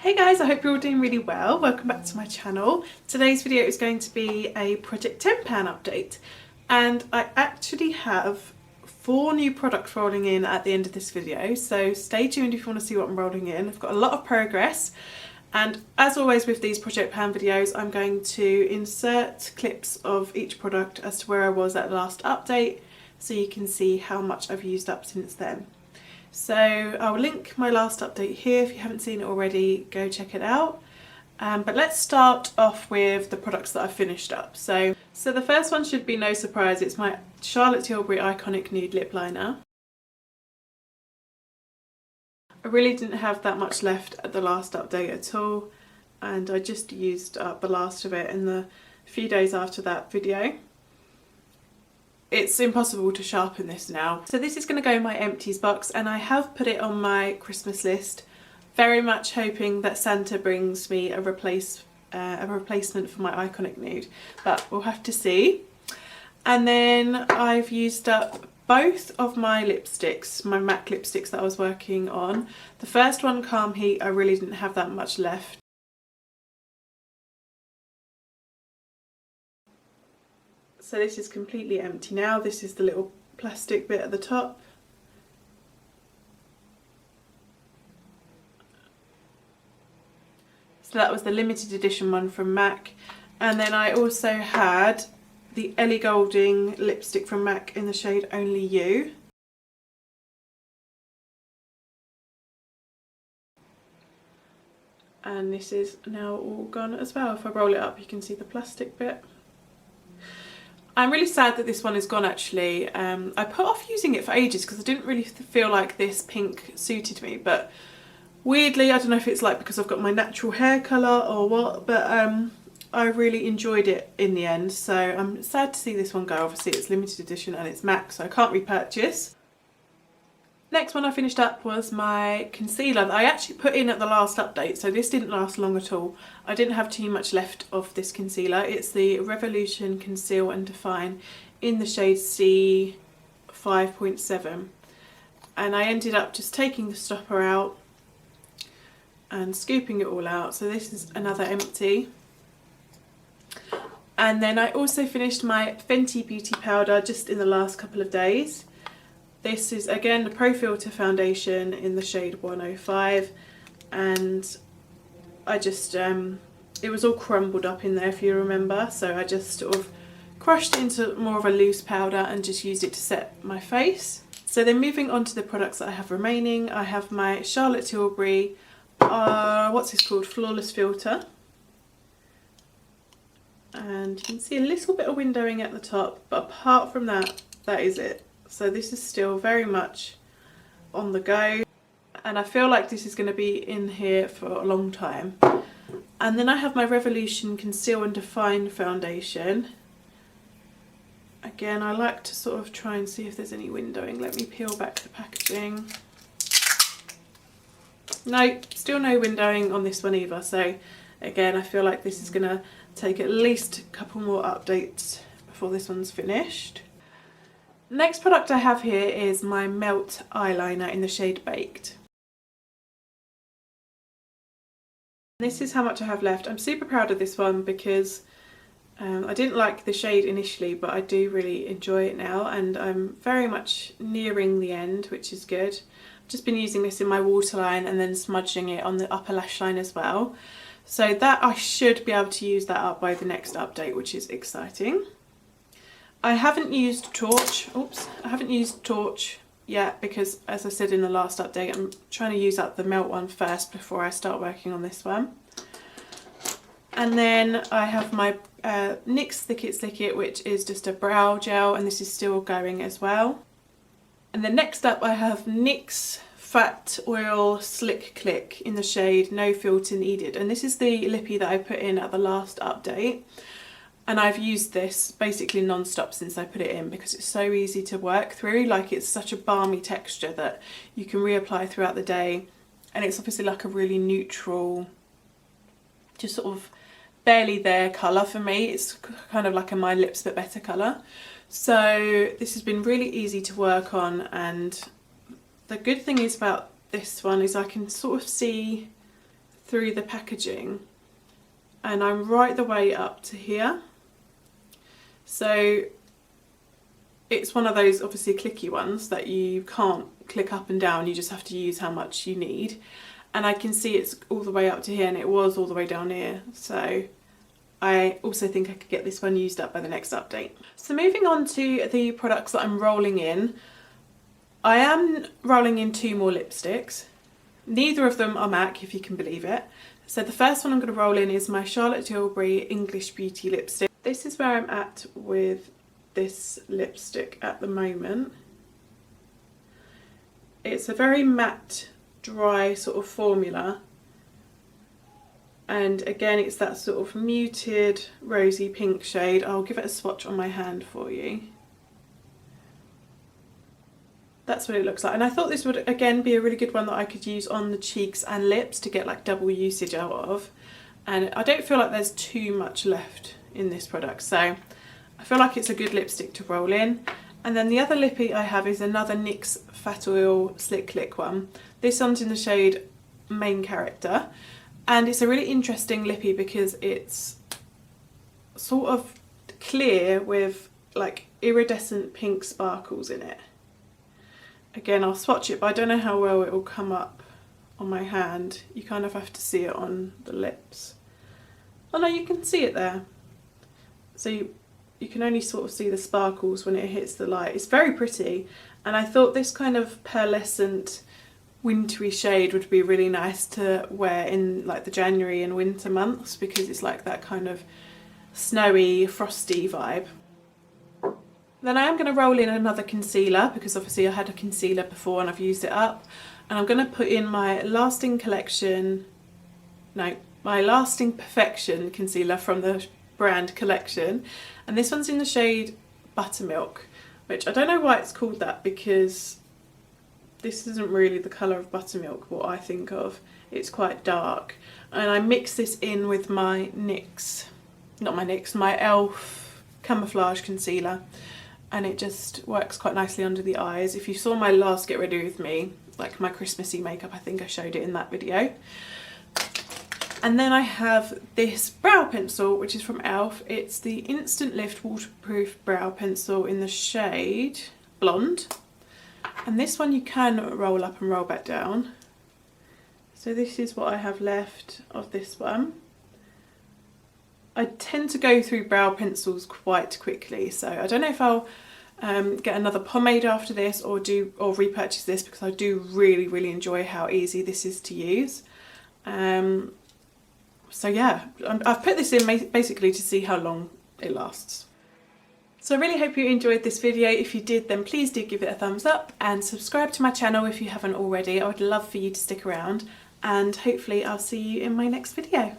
Hey guys, I hope you're all doing really well. Welcome back to my channel. Today's video is going to be a Project 10 pan update, and I actually have 4 new products rolling in at the end of this video, so stay tuned if you want to see what I'm rolling in. I've got a lot of progress, and as always with these Project Pan videos, I'm going to insert clips of each product as to where I was at the last update, so you can see how much I've used up since then. So I'll link my last update here. If you haven't seen it already, go check it out. But let's start off with the products that I've finished up. So the first one should be no surprise. It's my Charlotte Tilbury Iconic Nude Lip Liner. I really didn't have that much left at the last update at all, and I just used up the last of it in the few days after that video. It's impossible to sharpen this now. So this is going to go in my empties box, and I have put it on my Christmas list, very much hoping that Santa brings me a replacement for my Iconic Nude, but we'll have to see. And then I've used up both of my lipsticks, my MAC lipsticks that I was working on. The first one, Calm Heat, I really didn't have that much left. So this is completely empty now. This is the little plastic bit at the top. So that was the limited edition one from MAC. And then I also had the Ellie Goulding lipstick from MAC in the shade Only You. And this is now all gone as well. If I roll it up, you can see the plastic bit. I'm really sad that this one is gone actually. I put off using it for ages because I didn't really feel like this pink suited me, but weirdly, I don't know if it's like because I've got my natural hair colour or what, but I really enjoyed it in the end, so I'm sad to see this one go. Obviously it's limited edition and it's MAC, so I can't repurchase. Next one I finished up was my concealer that I actually put in at the last update, so this didn't last long at all. I didn't have too much left of this concealer. It's the Revolution Conceal and Define in the shade C 5.7, and I ended up just taking the stopper out and scooping it all out. So this is another empty. And then I also finished my Fenty Beauty powder just in the last couple of days. This is again the Pro Filter foundation in the shade 105, and I just, it was all crumbled up in there if you remember, so I just sort of crushed it into more of a loose powder and just used it to set my face. So then moving on to the products that I have remaining, I have my Charlotte Tilbury, what's this called, Flawless Filter. And you can see a little bit of windowing at the top, but apart from that, that is it. So this is still very much on the go, and I feel like this is going to be in here for a long time. And then I have my Revolution Conceal and Define foundation. Again, I like to sort of try and see if there's any windowing. Let me peel back the packaging. No, still no windowing on this one either. So again, I feel like this is going to take at least a couple more updates before this one's finished. Next product I have here is my Melt eyeliner in the shade Baked. This is how much I have left. I'm super proud of this one because I didn't like the shade initially, but I do really enjoy it now, and I'm very much nearing the end, which is good. I've just been using this in my waterline and then smudging it on the upper lash line as well. So that I should be able to use that up by the next update, which is exciting. I haven't used Torch, yet because, as I said in the last update, I'm trying to use up the Melt one first before I start working on this one. And then I have my NYX Thick It Slick It, which is just a brow gel, and this is still going as well. And then next up I have NYX Fat Oil Slick Click in the shade No Filter Needed, and this is the lippy that I put in at the last update. And I've used this basically non-stop since I put it in because it's so easy to work through. Like, it's such a balmy texture that you can reapply throughout the day, and it's obviously like a really neutral, just sort of barely there colour for me. It's kind of like a My Lips But Better colour. So this has been really easy to work on, and the good thing is about this one is I can sort of see through the packaging and I'm right the way up to here. So it's one of those obviously clicky ones that you can't click up and down, you just have to use how much you need. And I can see it's all the way up to here and it was all the way down here. So I also think I could get this one used up by the next update. So moving on to the products that I'm rolling in. I am rolling in 2 more lipsticks. Neither of them are MAC, if you can believe it. So the first one I'm going to roll in is my Charlotte Tilbury English Beauty lipstick. This is where I'm at with this lipstick at the moment. It's a very matte, dry sort of formula. And again, it's that sort of muted rosy pink shade. I'll give it a swatch on my hand for you. That's what it looks like. And I thought this would again be a really good one that I could use on the cheeks and lips to get like double usage out of. And I don't feel like there's too much left in this product. So I feel like it's a good lipstick to roll in. And then the other lippy I have is another NYX Fat Oil Slick Click one. This one's in the shade Main Character. And it's a really interesting lippy because it's sort of clear with like iridescent pink sparkles in it. Again, I'll swatch it, but I don't know how well it will come up on my hand. You kind of have to see it on the lips. Oh no, you can see it there. So you can only sort of see the sparkles when it hits the light. It's very pretty, and I thought this kind of pearlescent wintry shade would be really nice to wear in like the January and winter months because it's like that kind of snowy, frosty vibe. Then I am going to roll in another concealer because obviously I had a concealer before and I've used it up. And I'm going to put in my Lasting Perfection concealer from the brand Collection. And this one's in the shade Buttermilk, which I don't know why it's called that because this isn't really the colour of buttermilk, what I think of. It's quite dark. And I mix this in with my my e.l.f. Camouflage Concealer. And it just works quite nicely under the eyes. If you saw my last Get Ready With Me, like my Christmassy makeup, I think I showed it in that video. And then I have this brow pencil, which is from e.l.f. It's the Instant Lift Waterproof Brow Pencil in the shade Blonde. And this one you can roll up and roll back down. So this is what I have left of this one. I tend to go through brow pencils quite quickly, so I don't know if I'll get another pomade after this or repurchase this because I do really enjoy how easy this is to use. So yeah, I've put this in basically to see how long it lasts. So I really hope you enjoyed this video. If you did, then please do give it a thumbs up and subscribe to my channel if you haven't already. I would love for you to stick around and hopefully I'll see you in my next video.